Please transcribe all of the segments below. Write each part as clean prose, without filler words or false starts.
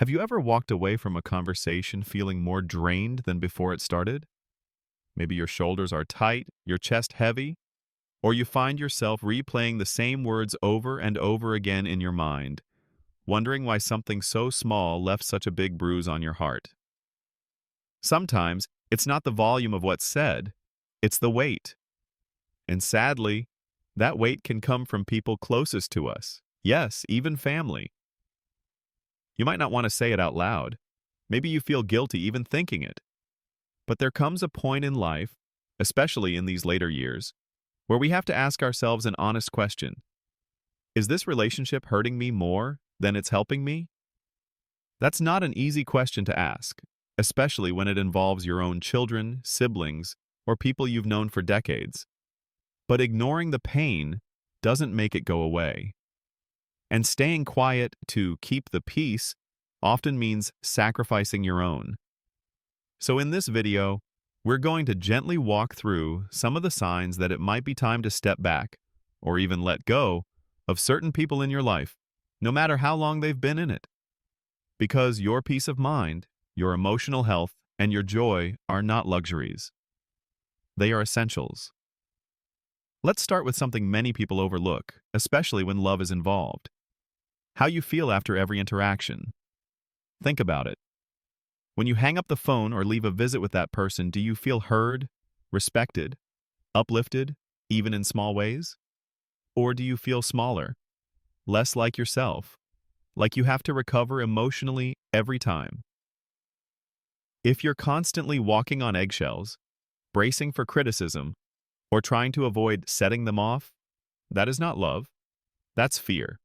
Have you ever walked away from a conversation feeling more drained than before it started? Maybe your shoulders are tight, your chest heavy, or you find yourself replaying the same words over and over again in your mind, wondering why something so small left such a big bruise on your heart. Sometimes it's not the volume of what's said, it's the weight. And sadly, that weight can come from people closest to us. Yes, even family. You might not want to say it out loud. Maybe you feel guilty even thinking it. But there comes a point in life, especially in these later years, where we have to ask ourselves an honest question. Is this relationship hurting me more than it's helping me? That's not an easy question to ask, especially when it involves your own children, siblings, or people you've known for decades. But ignoring the pain doesn't make it go away. And staying quiet to keep the peace often means sacrificing your own. So in this video, we're going to gently walk through some of the signs that it might be time to step back, or even let go, of certain people in your life, no matter how long they've been in it. Because your peace of mind, your emotional health, and your joy are not luxuries. They are essentials. Let's start with something many people overlook, especially when love is involved. How you feel after every interaction. Think about it. When you hang up the phone or leave a visit with that person, do you feel heard, respected, uplifted, even in small ways? Or do you feel smaller, less like yourself, like you have to recover emotionally every time? If you're constantly walking on eggshells, bracing for criticism, or trying to avoid setting them off, that is not love. That's fear.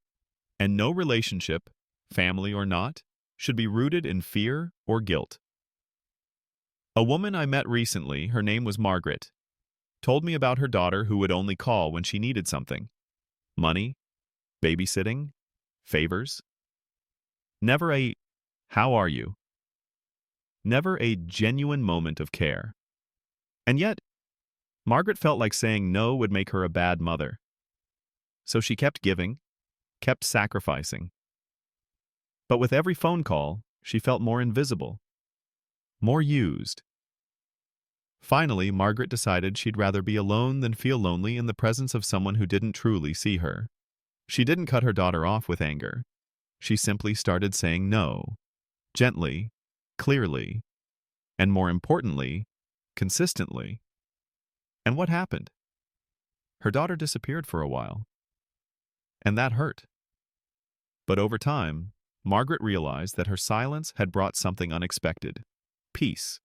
And no relationship, family or not, should be rooted in fear or guilt. A woman I met recently, her name was Margaret, told me about her daughter who would only call when she needed something. Money, babysitting, favors. Never a, "How are you?" Never a genuine moment of care. And yet, Margaret felt like saying no would make her a bad mother. So she kept giving, kept sacrificing. But with every phone call, she felt more invisible, more used. Finally, Margaret decided she'd rather be alone than feel lonely in the presence of someone who didn't truly see her. She didn't cut her daughter off with anger. She simply started saying no, gently, clearly, and more importantly, consistently. And what happened? Her daughter disappeared for a while. And that hurt. But over time, Margaret realized that her silence had brought something unexpected. Peace.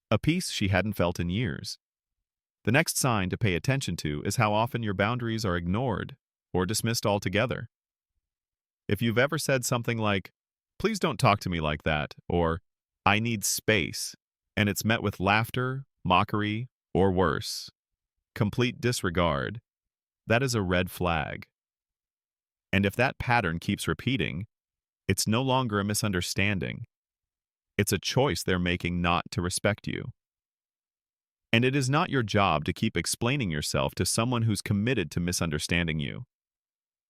A peace she hadn't felt in years. The next sign to pay attention to is how often your boundaries are ignored or dismissed altogether. If you've ever said something like, "Please don't talk to me like that," or "I need space," and it's met with laughter, mockery, or worse, complete disregard, that is a red flag. And if that pattern keeps repeating, it's no longer a misunderstanding. It's a choice they're making not to respect you. And it is not your job to keep explaining yourself to someone who's committed to misunderstanding you.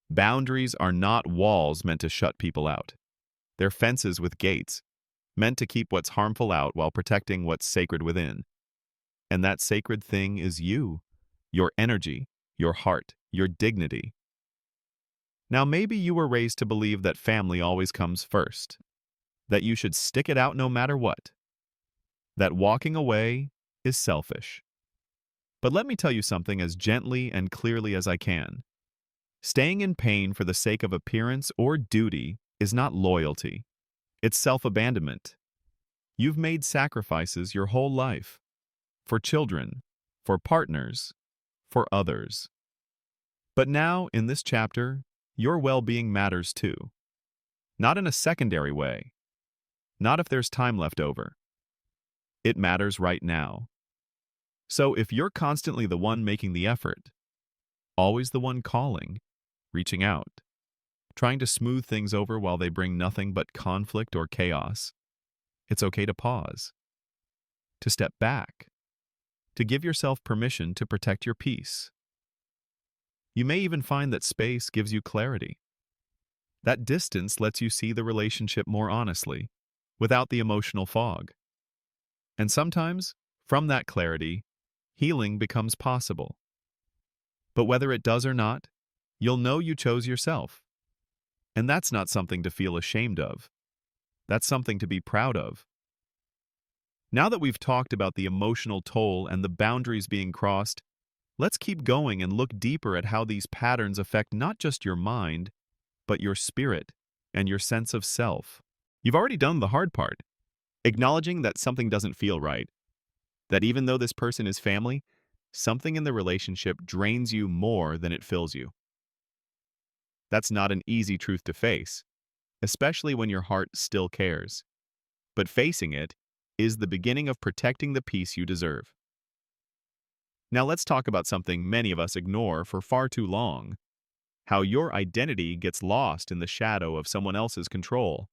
Boundaries are not walls meant to shut people out. They're fences with gates, meant to keep what's harmful out while protecting what's sacred within. And that sacred thing is you, your energy, your heart, your dignity. Now, maybe you were raised to believe that family always comes first, that you should stick it out no matter what, that walking away is selfish. But let me tell you something as gently and clearly as I can. Staying in pain for the sake of appearance or duty is not loyalty. It's self-abandonment. You've made sacrifices your whole life, for children, for partners, for others. But now, in this chapter, your well-being matters too. Not in a secondary way. Not if there's time left over. It matters right now. So if you're constantly the one making the effort, always the one calling, reaching out, trying to smooth things over while they bring nothing but conflict or chaos, it's okay to pause, to step back, to give yourself permission to protect your peace. You may even find that space gives you clarity. That distance lets you see the relationship more honestly, without the emotional fog. And sometimes, from that clarity, healing becomes possible. But whether it does or not, you'll know you chose yourself. And that's not something to feel ashamed of. That's something to be proud of. Now that we've talked about the emotional toll and the boundaries being crossed, let's keep going and look deeper at how these patterns affect not just your mind, but your spirit and your sense of self. You've already done the hard part, acknowledging that something doesn't feel right, that even though this person is family, something in the relationship drains you more than it fills you. That's not an easy truth to face, especially when your heart still cares. But facing it is the beginning of protecting the peace you deserve. Now let's talk about something many of us ignore for far too long: how your identity gets lost in the shadow of someone else's control.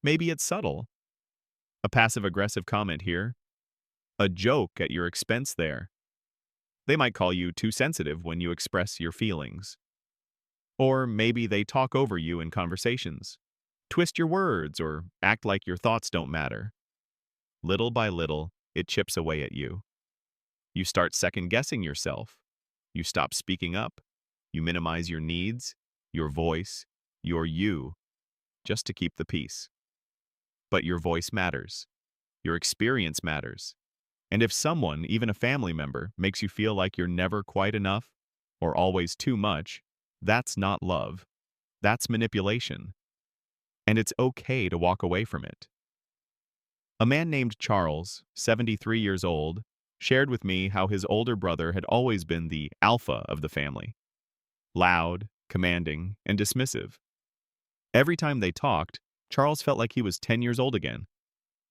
Maybe it's subtle. A passive-aggressive comment here, a joke at your expense there. They might call you too sensitive when you express your feelings. Or maybe they talk over you in conversations, twist your words, or act like your thoughts don't matter. Little by little, it chips away at you. You start second-guessing yourself. You stop speaking up. You minimize your needs, your voice, your you, just to keep the peace. But your voice matters. Your experience matters. And if someone, even a family member, makes you feel like you're never quite enough or always too much, that's not love. That's manipulation. And it's okay to walk away from it. A man named Charles, 73 years old, shared with me how his older brother had always been the alpha of the family. Loud, commanding, and dismissive. Every time they talked, Charles felt like he was 10 years old again,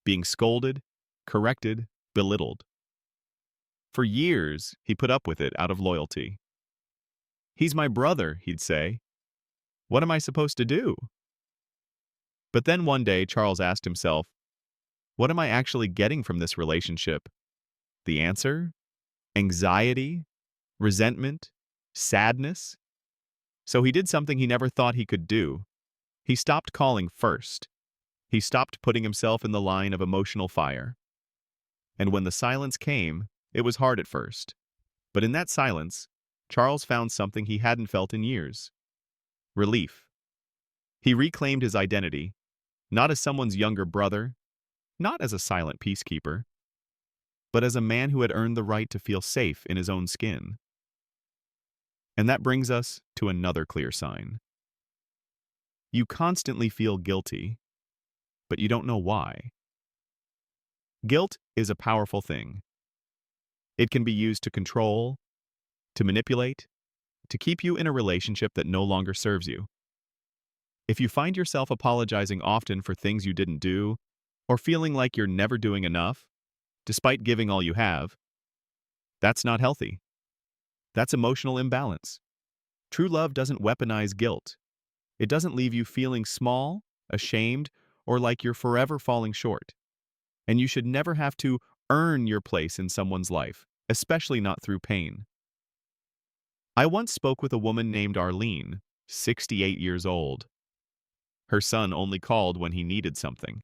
being scolded, corrected, belittled. For years, he put up with it out of loyalty. "He's my brother," he'd say. "What am I supposed to do?" But then one day, Charles asked himself, what am I actually getting from this relationship? The answer? Anxiety? Resentment? Sadness? So he did something he never thought he could do. He stopped calling first. He stopped putting himself in the line of emotional fire. And when the silence came, it was hard at first. But in that silence, Charles found something he hadn't felt in years: relief. He reclaimed his identity, not as someone's younger brother, not as a silent peacekeeper, but as a man who had earned the right to feel safe in his own skin. And that brings us to another clear sign. You constantly feel guilty, but you don't know why. Guilt is a powerful thing. It can be used to control, to manipulate, to keep you in a relationship that no longer serves you. If you find yourself apologizing often for things you didn't do, or feeling like you're never doing enough, despite giving all you have, that's not healthy. That's emotional imbalance. True love doesn't weaponize guilt. It doesn't leave you feeling small, ashamed, or like you're forever falling short. And you should never have to earn your place in someone's life, especially not through pain. I once spoke with a woman named Arlene, 68 years old. Her son only called when he needed something.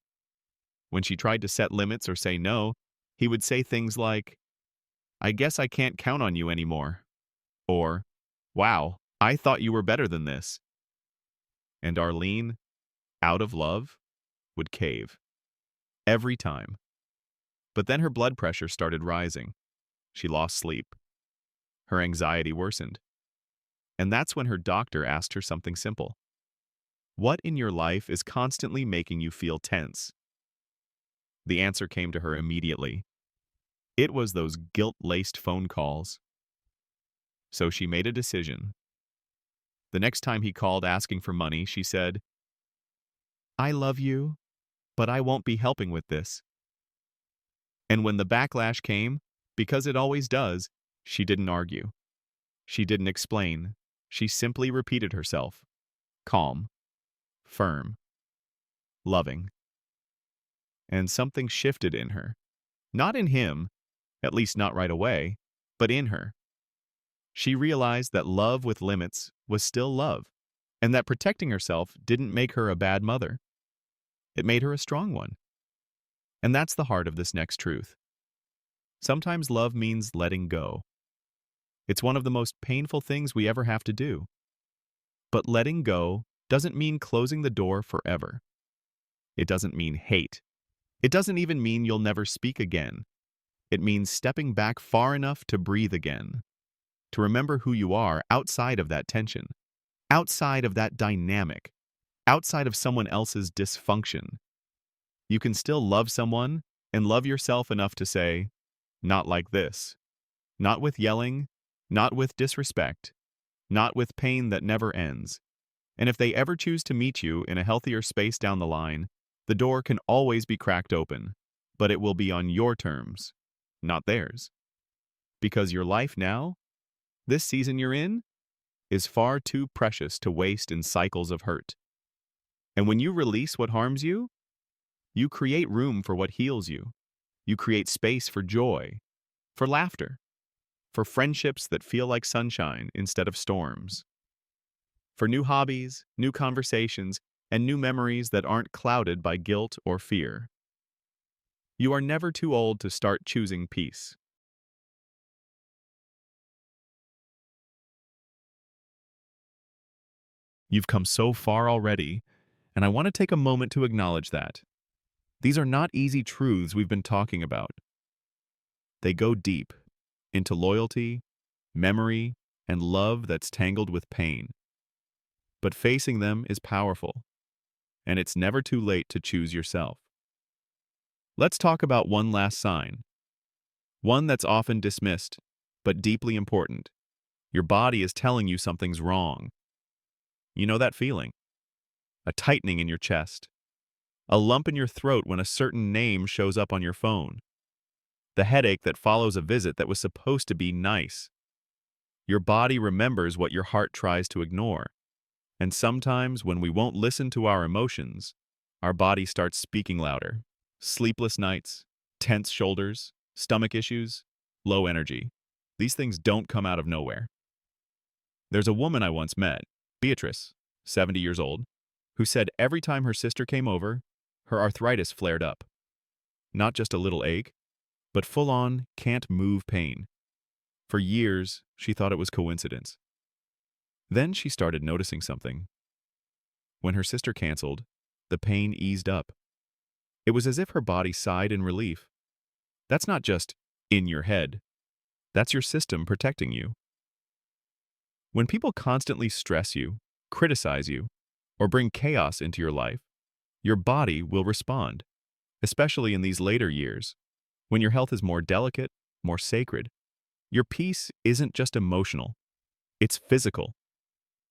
When she tried to set limits or say no, he would say things like, "I guess I can't count on you anymore." Or, "Wow, I thought you were better than this." And Arlene, out of love, would cave. Every time. But then her blood pressure started rising. She lost sleep. Her anxiety worsened. And that's when her doctor asked her something simple. What in your life is constantly making you feel tense? The answer came to her immediately. It was those guilt-laced phone calls. So she made a decision. The next time he called asking for money, she said, "I love you, but I won't be helping with this." And when the backlash came, because it always does, she didn't argue. She didn't explain. She simply repeated herself. Calm, firm, loving. And something shifted in her. Not in him, at least not right away, but in her. She realized that love with limits was still love, and that protecting herself didn't make her a bad mother. It made her a strong one. And that's the heart of this next truth. Sometimes love means letting go. It's one of the most painful things we ever have to do. But letting go doesn't mean closing the door forever. It doesn't mean hate. It doesn't even mean you'll never speak again. It means stepping back far enough to breathe again, to remember who you are outside of that tension, outside of that dynamic, outside of someone else's dysfunction. You can still love someone and love yourself enough to say, not like this. Not with yelling, not with disrespect, not with pain that never ends. And if they ever choose to meet you in a healthier space down the line, the door can always be cracked open, but it will be on your terms, not theirs. Because your life now, this season you're in, is far too precious to waste in cycles of hurt. And when you release what harms you, you create room for what heals you. You create space for joy, for laughter, for friendships that feel like sunshine instead of storms, for new hobbies, new conversations, and new memories that aren't clouded by guilt or fear. You are never too old to start choosing peace. You've come so far already, and I want to take a moment to acknowledge that. These are not easy truths we've been talking about. They go deep into loyalty, memory, and love that's tangled with pain. But facing them is powerful, and it's never too late to choose yourself. Let's talk about one last sign, one that's often dismissed, but deeply important. Your body is telling you something's wrong. You know that feeling? A tightening in your chest, a lump in your throat when a certain name shows up on your phone, the headache that follows a visit that was supposed to be nice. Your body remembers what your heart tries to ignore. And sometimes, when we won't listen to our emotions, our body starts speaking louder. Sleepless nights, tense shoulders, stomach issues, low energy. These things don't come out of nowhere. There's a woman I once met, Beatrice, 70 years old, who said every time her sister came over, her arthritis flared up. Not just a little ache, but full-on, can't-move pain. For years, she thought it was coincidence. Then she started noticing something. When her sister canceled, the pain eased up. It was as if her body sighed in relief. That's not just in your head. That's your system protecting you. When people constantly stress you, criticize you, or bring chaos into your life, your body will respond, especially in these later years, when your health is more delicate, more sacred. Your peace isn't just emotional, it's physical.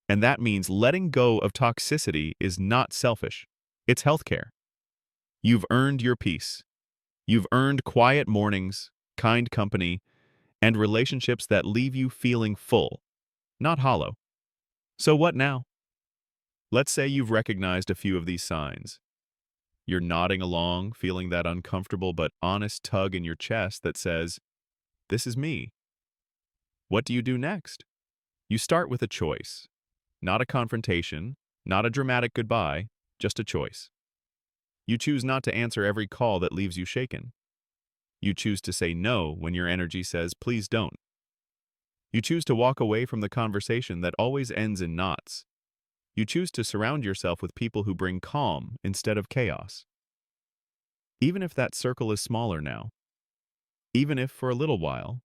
And that means letting go of toxicity is not selfish, it's healthcare. You've earned your peace. You've earned quiet mornings, kind company, and relationships that leave you feeling full, not hollow. So what now? Let's say you've recognized a few of these signs. You're nodding along, feeling that uncomfortable but honest tug in your chest that says, "This is me." What do you do next? You start with a choice. Not a confrontation, not a dramatic goodbye, just a choice. You choose not to answer every call that leaves you shaken. You choose to say no when your energy says, "Please don't." You choose to walk away from the conversation that always ends in knots. You choose to surround yourself with people who bring calm instead of chaos. Even if that circle is smaller now, even if for a little while,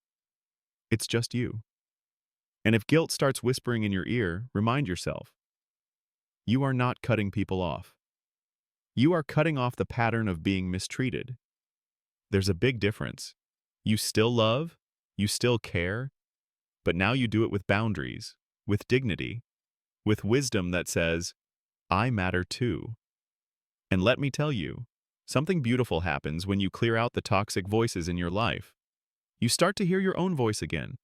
it's just you. And if guilt starts whispering in your ear, remind yourself, you are not cutting people off. You are cutting off the pattern of being mistreated. There's a big difference. You still love, you still care, but now you do it with boundaries, with dignity, with wisdom that says, I matter too. And let me tell you, something beautiful happens when you clear out the toxic voices in your life. You start to hear your own voice again,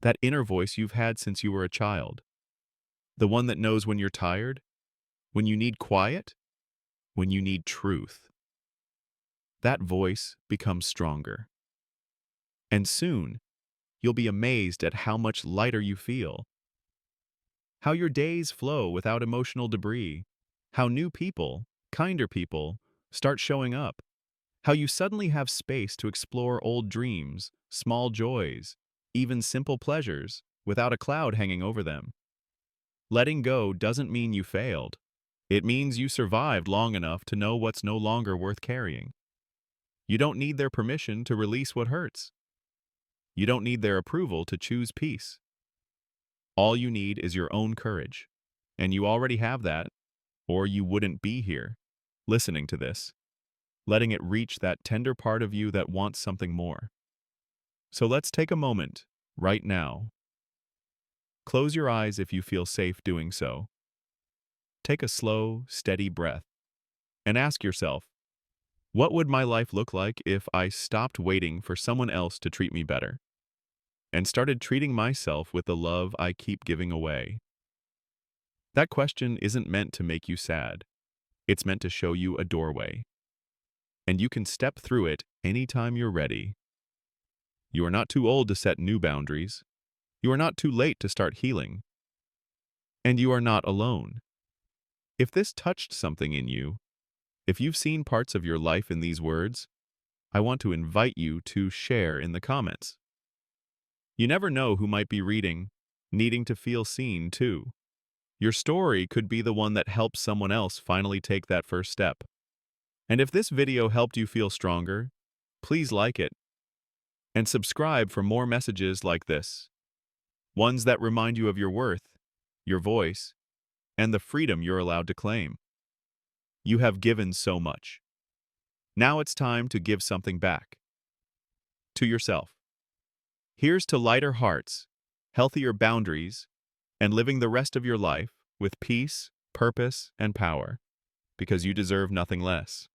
that inner voice you've had since you were a child. The one that knows when you're tired, when you need quiet, when you need truth. That voice becomes stronger. And soon, you'll be amazed at how much lighter you feel. how your days flow without emotional debris, how new people, kinder people, start showing up, how you suddenly have space to explore old dreams, small joys, even simple pleasures, without a cloud hanging over them. Letting go doesn't mean you failed. It means you survived long enough to know what's no longer worth carrying. You don't need their permission to release what hurts. You don't need their approval to choose peace. All you need is your own courage. And you already have that, or you wouldn't be here, listening to this, letting it reach that tender part of you that wants something more. So let's take a moment, right now. Close your eyes if you feel safe doing so. Take a slow, steady breath, and ask yourself, what would my life look like if I stopped waiting for someone else to treat me better and started treating myself with the love I keep giving away? That question isn't meant to make you sad. It's meant to show you a doorway. And you can step through it anytime you're ready. You are not too old to set new boundaries. You are not too late to start healing. And you are not alone. If this touched something in you, if you've seen parts of your life in these words, I want to invite you to share in the comments. You never know who might be reading, needing to feel seen too. Your story could be the one that helps someone else finally take that first step. And if this video helped you feel stronger, please like it and subscribe for more messages like this. Ones that remind you of your worth, your voice, and the freedom you're allowed to claim. You have given so much. Now it's time to give something back. To yourself. Here's to lighter hearts, healthier boundaries, and living the rest of your life with peace, purpose, and power, because you deserve nothing less.